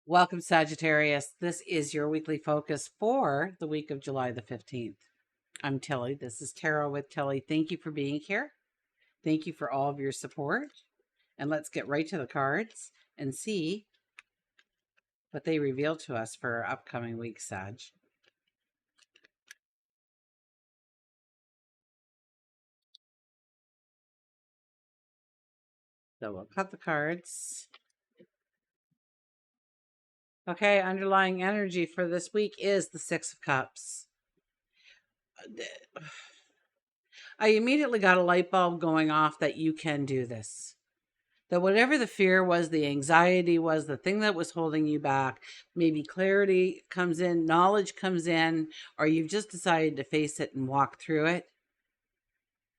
Welcome, Sagittarius. This is your weekly focus for the week of July the 15th. I'm Tilly. This is Tarot with Tilly. Thank you for being here. Thank you for all of your support. And let's get right to the cards and see what they reveal to us for our upcoming week, Sag. So we'll cut the cards. Okay, underlying energy for this week is the Six of Cups. I immediately got a light bulb going off that you can do this. That whatever the fear was, the anxiety was, the thing that was holding you back, maybe clarity comes in, knowledge comes in, or you've just decided to face it and walk through it.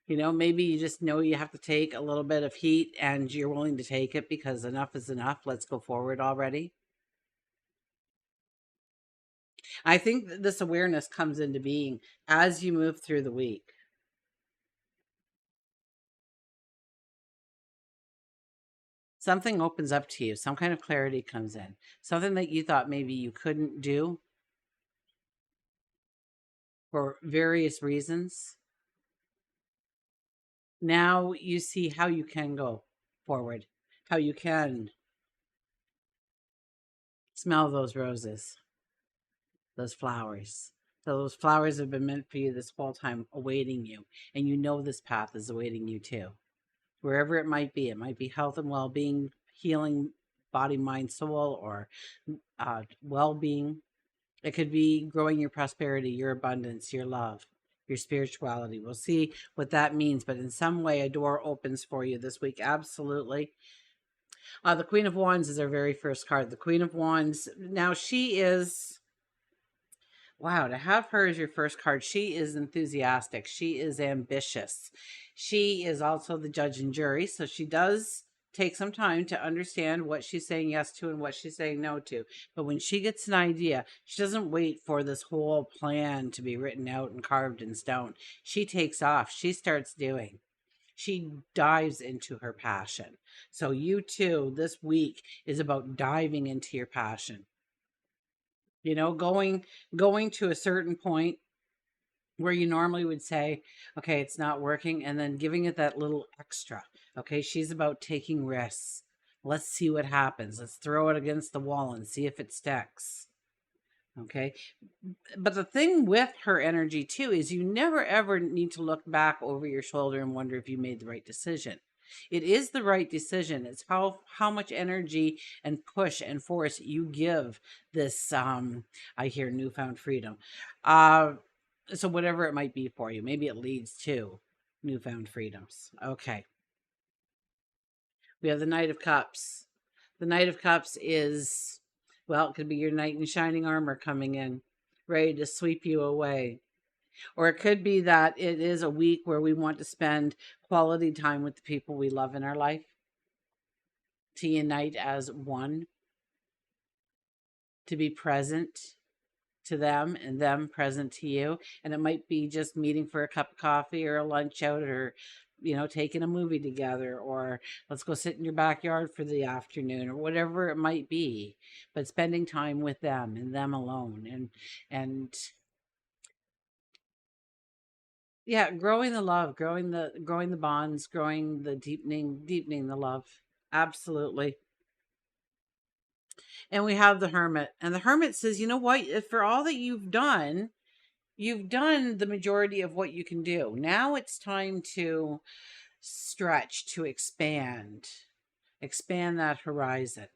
Maybe you just know you have to take a little bit of heat and you're willing to take it because enough is enough. Let's go forward already. I think that this awareness comes into being as you move through the week. Something opens up to you, some kind of clarity comes in, something that you thought maybe you couldn't do for various reasons. Now you see how you can go forward, how you can smell those roses, those flowers. So those flowers have been meant for you this whole time, awaiting you. And you know this path is awaiting you too. Wherever it might be health and well-being, healing, body, mind, soul, or well-being. It could be growing your prosperity, your abundance, your love, your spirituality. We'll see what that means, but in some way a door opens for you this week. Absolutely. The Queen of Wands is our very first card. The Queen of Wands. Now she is, wow, to have her as your first card, she is enthusiastic. She is ambitious. She is also the judge and jury. So she does take some time to understand what she's saying yes to and what she's saying no to. But when she gets an idea, she doesn't wait for this whole plan to be written out and carved in stone. She takes off. She starts doing. She dives into her passion. So you too, this week is about diving into your passion. Going to a certain point where you normally would say, okay, it's not working, and then giving it that little extra. Okay, she's about taking risks. Let's see what happens. Let's throw it against the wall and see if it sticks. Okay. But the thing with her energy too is you never ever need to look back over your shoulder and wonder if you made the right decision. It is the right decision. It's how much energy and push and force you give this I hear newfound freedom. So whatever it might be for you, maybe it leads to newfound freedoms. Okay. We have the Knight of Cups. The Knight of Cups is, well, it could be your knight in shining armor coming in, ready to sweep you away. Or it could be that it is a week where we want to spend quality time with the people we love in our life, to unite as one, to be present to them and them present to you. And it might be just meeting for a cup of coffee or a lunch out, or taking a movie together, or let's go sit in your backyard for the afternoon, or whatever it might be, but spending time with them and them alone, and yeah, growing the love, growing the bonds, growing the deepening the love. Absolutely. And we have the Hermit, and the Hermit says, you know what, for all that you've done the majority of what you can do. Now it's time to stretch, to expand that horizon.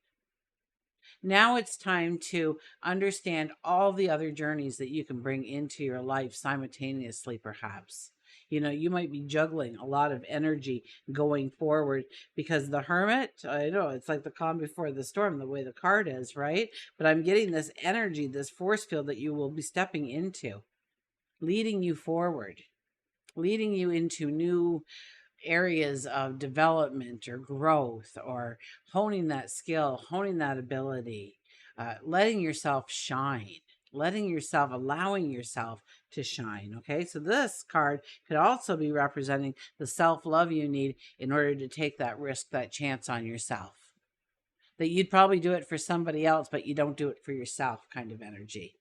Now it's time to understand all the other journeys that you can bring into your life simultaneously, perhaps. You might be juggling a lot of energy going forward, because the Hermit, I know it's like the calm before the storm, the way the card is, right? But I'm getting this energy, this force field that you will be stepping into, leading you forward, leading you into new areas of development or growth, or honing that skill, honing that ability, letting yourself shine, allowing yourself to shine. Okay, so this card could also be representing the self-love you need in order to take that risk, that chance on yourself. that you'd probably do it for somebody else, but you don't do it for yourself kind of energy.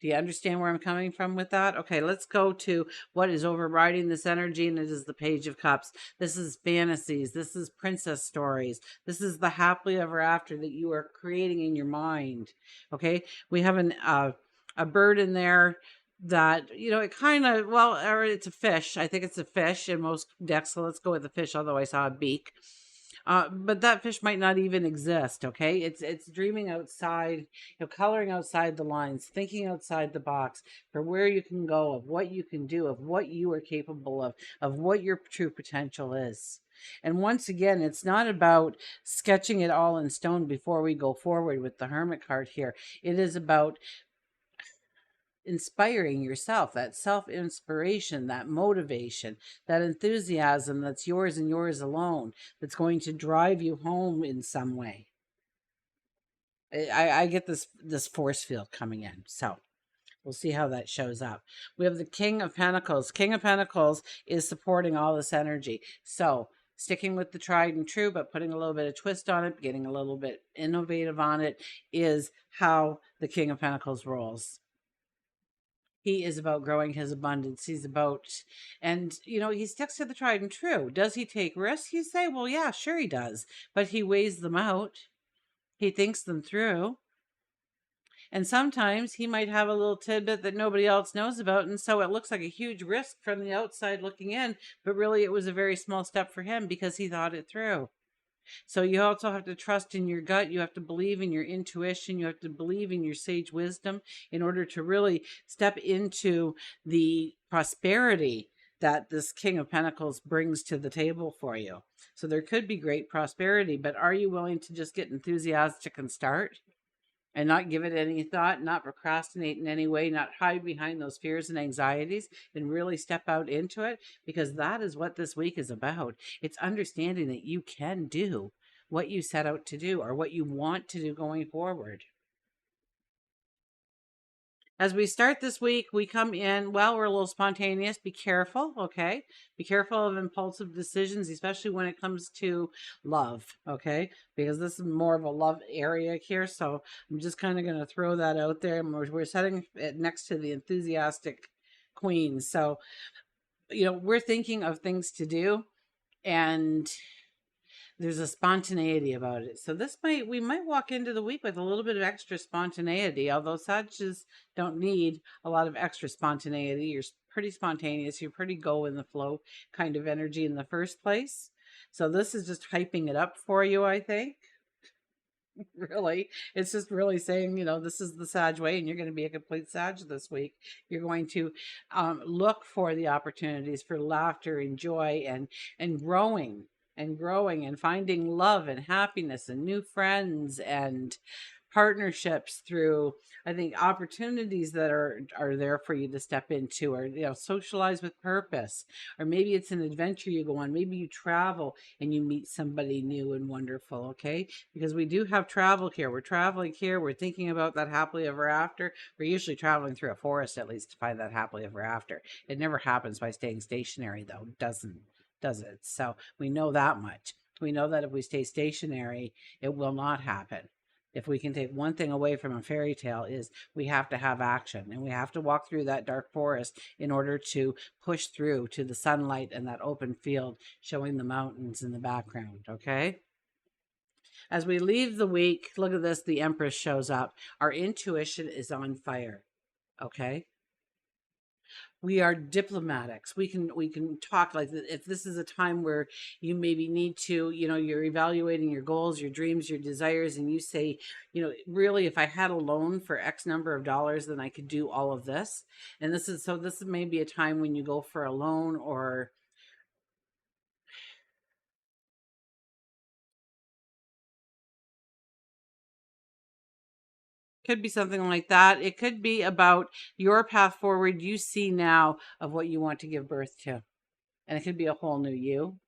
Do you understand where I'm coming from with that? Okay, let's go to what is overriding this energy, and it is the Page of Cups. This is fantasies. This is princess stories. This is the happily ever after that you are creating in your mind. Okay, we have a bird in there that, you know, it kind of, well, or it's a fish. I think it's a fish in most decks, so let's go with the fish, although I saw a beak. But that fish might not even exist. Okay, it's dreaming outside, you know, coloring outside the lines, thinking outside the box for where you can go, of what you can do, of what you are capable of what your true potential is. And once again, it's not about sketching it all in stone before we go forward with the Hermit card here. It is about inspiring yourself, that self inspiration, that motivation, that enthusiasm that's yours and yours alone, that's going to drive you home in some way. I get this force field coming in. So we'll see how that shows up. We have the King of Pentacles. King of Pentacles is supporting all this energy. So sticking with the tried and true, but putting a little bit of twist on it, getting a little bit innovative on it, is how the King of Pentacles rolls. He is about growing his abundance. He's about, and you know, he sticks to the tried and true. Does he take risks? You say, well, yeah, sure he does, but he weighs them out. He thinks them through. And sometimes he might have a little tidbit that nobody else knows about. And so it looks like a huge risk from the outside looking in, but really it was a very small step for him because he thought it through. So you also have to trust in your gut. You have to believe in your intuition. You have to believe in your sage wisdom in order to really step into the prosperity that this King of Pentacles brings to the table for you. So there could be great prosperity, but are you willing to just get enthusiastic and start? And not give it any thought, not procrastinate in any way, not hide behind those fears and anxieties, and really step out into it, because that is what this week is about. It's understanding that you can do what you set out to do or what you want to do going forward. As we start this week, we come in, well, we're a little spontaneous. Be careful, okay? Be careful of impulsive decisions, especially when it comes to love, okay? Because this is more of a love area here. So I'm just kind of going to throw that out there. And we're setting it next to the enthusiastic queen. So, you know, we're thinking of things to do, and there's a spontaneity about it. So we might walk into the week with a little bit of extra spontaneity, although Sagittarius don't need a lot of extra spontaneity. You're pretty spontaneous. You're pretty go in the flow kind of energy in the first place. So this is just hyping it up for you, I think. Really, it's just really saying, you know, this is the Sag way, and you're going to be a complete Sag this week. You're going to look for the opportunities for laughter and joy and growing and finding love and happiness and new friends and partnerships through, I think, opportunities that are there for you to step into, or, you know, socialize with purpose. Or maybe it's an adventure you go on. Maybe you travel and you meet somebody new and wonderful, okay? Because we do have travel here. We're traveling here. We're thinking about that happily ever after. We're usually traveling through a forest, at least, to find that happily ever after. It never happens by staying stationary, though. It doesn't, does it? So we know that much. We know that if we stay stationary, it will not happen. If we can take one thing away from a fairy tale, is we have to have action, and we have to walk through that dark forest in order to push through to the sunlight and that open field showing the mountains in the background. Okay, as we leave the week, look at this, the Empress shows up. Our intuition is on fire. Okay, we are diplomatics. We can talk, like, if this is a time where you maybe need to, you know, you're evaluating your goals, your dreams, your desires, and you say, you know, really, if I had a loan for X number of dollars, then I could do all of this. And this is maybe a time when you go for a loan, or could be something like that. It could be about your path forward you see now of what you want to give birth to. And it could be a whole new you,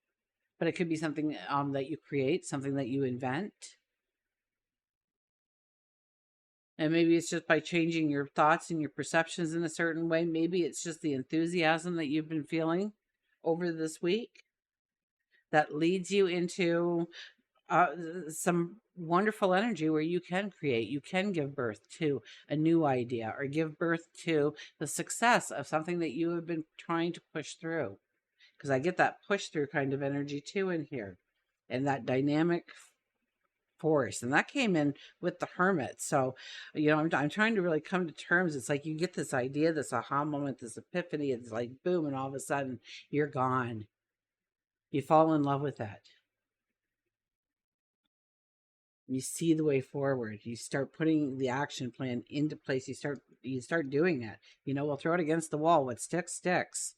but it could be something that you create, something that you invent. And maybe it's just by changing your thoughts and your perceptions in a certain way. Maybe it's just the enthusiasm that you've been feeling over this week that leads you into some wonderful energy where you can create, you can give birth to a new idea or give birth to the success of something that you have been trying to push through. Because I get that push through kind of energy too in here, and that dynamic force, and that came in with the Hermit. So, I'm trying to really come to terms. It's like you get this idea, this aha moment, this epiphany. It's like boom, and all of a sudden you're gone. You fall in love with that. You see the way forward. You start putting the action plan into place. You start doing it. We'll throw it against the wall. What sticks sticks.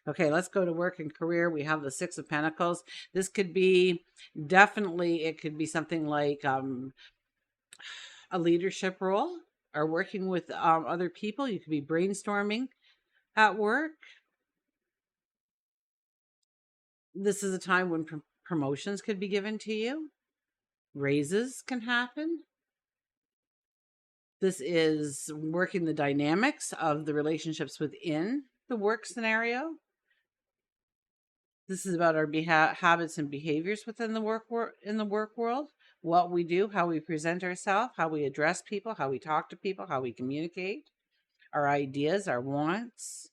Okay, let's go to work and career. We have the Six of Pentacles. This could be definitely, it could be something like a leadership role or working with other people. You could be brainstorming at work. This is a time when promotions could be given to you. Raises can happen. This is working the dynamics of the relationships within the work scenario. This is about our habits and behaviors within the work world. What we do, how we present ourselves, how we address people, how we talk to people, how we communicate, our ideas, our wants,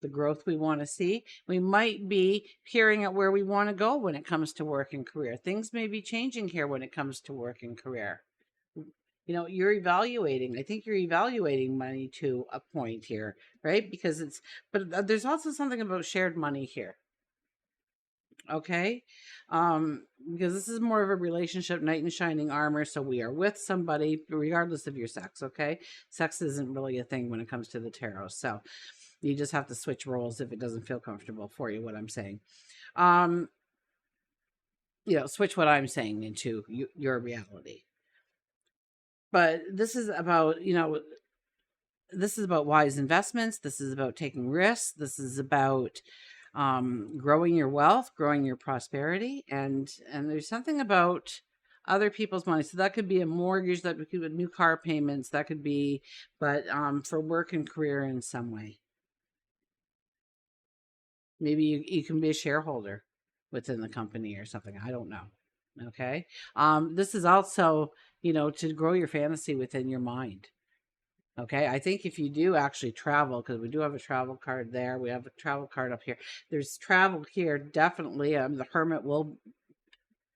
the growth we want to see. We might be peering at where we want to go when it comes to work and career. Things may be changing here when it comes to work and career. You're evaluating. I think you're evaluating money to a point here, right? But there's also something about shared money here. Okay. Because this is more of a relationship, knight in shining armor. So we are with somebody regardless of your sex. Okay. Sex isn't really a thing when it comes to the tarot. So you just have to switch roles if it doesn't feel comfortable for you, what I'm saying. Switch what I'm saying into your reality. But this is about, this is about wise investments. This is about taking risks. This is about growing your wealth, growing your prosperity, and there's something about other people's money. So that could be a mortgage, that could be new car payments, that could be, but for work and career in some way. Maybe you can be a shareholder within the company or something. I don't know. Okay. This is also, to grow your fantasy within your mind. Okay, I think if you do actually travel, because we do have a travel card there, we have a travel card up here. There's travel here, definitely. The Hermit will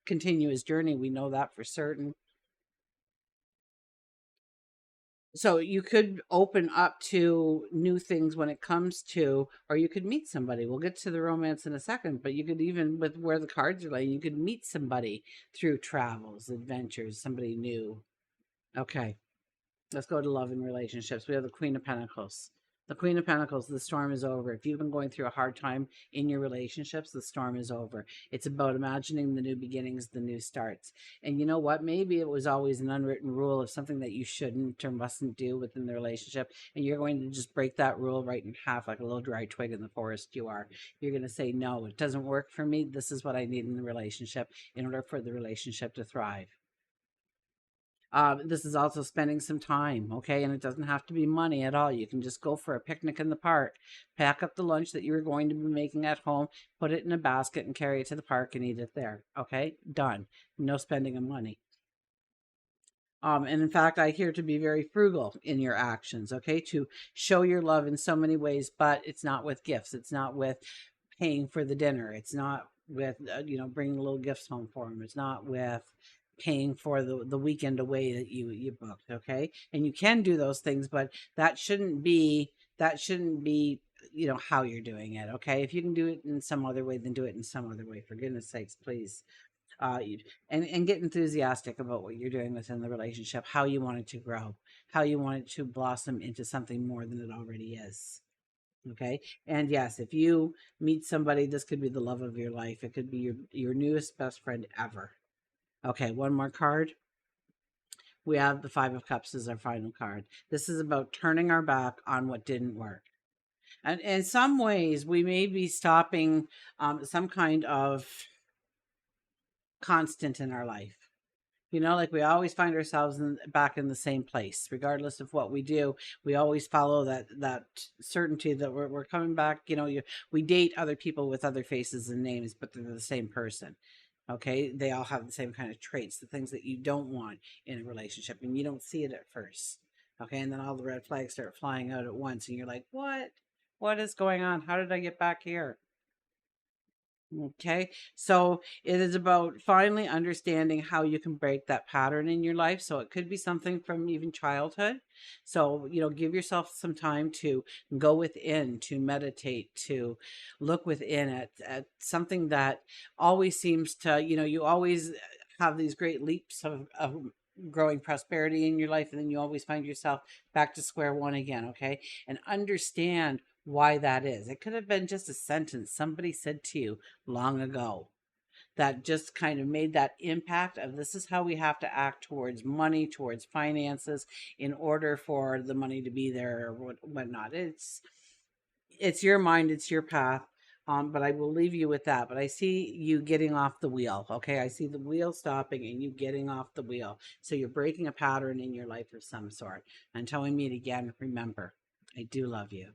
continue his journey. We know that for certain. So you could open up to new things when it comes to, or you could meet somebody. We'll get to the romance in a second, but you could, even with where the cards are laying, you could meet somebody through travels, adventures, somebody new. Okay. Let's go to love and relationships. We have the Queen of Pentacles. The Queen of Pentacles, the storm is over. If you've been going through a hard time in your relationships, the storm is over. It's about imagining the new beginnings, the new starts. And you know what? Maybe it was always an unwritten rule of something that you shouldn't or mustn't do within the relationship. And you're going to just break that rule right in half like a little dry twig in the forest you are. You're going to say, no, it doesn't work for me. This is what I need in the relationship in order for the relationship to thrive. This is also spending some time, okay? And it doesn't have to be money at all. You can just go for a picnic in the park, pack up the lunch that you were going to be making at home, put it in a basket and carry it to the park and eat it there, okay? Done. No spending of money. And in fact, I hear to be very frugal in your actions, okay? To show your love in so many ways, but it's not with gifts. It's not with paying for the dinner. It's not with, bringing little gifts home for them. It's not with paying for the weekend away that you booked. Okay. And you can do those things, but that shouldn't be how you're doing it. Okay. If you can do it in some other way, then do it in some other way, for goodness sakes, please. And get enthusiastic about what you're doing within the relationship, how you want it to grow, how you want it to blossom into something more than it already is. Okay. And yes, if you meet somebody, this could be the love of your life. It could be your newest best friend ever. Okay, one more card. We have the Five of Cups as our final card. This is about turning our back on what didn't work. And in some ways, we may be stopping some kind of constant in our life. Like we always find ourselves back in the same place, regardless of what we do. We always follow that certainty that we're coming back. We date other people with other faces and names, but they're the same person. Okay, they all have the same kind of traits, the things that you don't want in a relationship, and you don't see it at first. Okay, and then all the red flags start flying out at once, and you're like, what? What is going on? How did I get back here? Okay, so it is about finally understanding how you can break that pattern in your life. So it could be something from even childhood. So, give yourself some time to go within, to meditate, to look within at something that always seems to, you always have these great leaps of growing prosperity in your life, and then you always find yourself back to square one again. Okay, and understand why that is. It could have been just a sentence somebody said to you long ago that just kind of made that impact of this is how we have to act towards money, towards finances, in order for the money to be there or whatnot. It's your mind, it's your path. But I will leave you with that. But I see you getting off the wheel. Okay, I see the wheel stopping and you getting off the wheel. So you're breaking a pattern in your life of some sort. Until we meet again, remember, I do love you.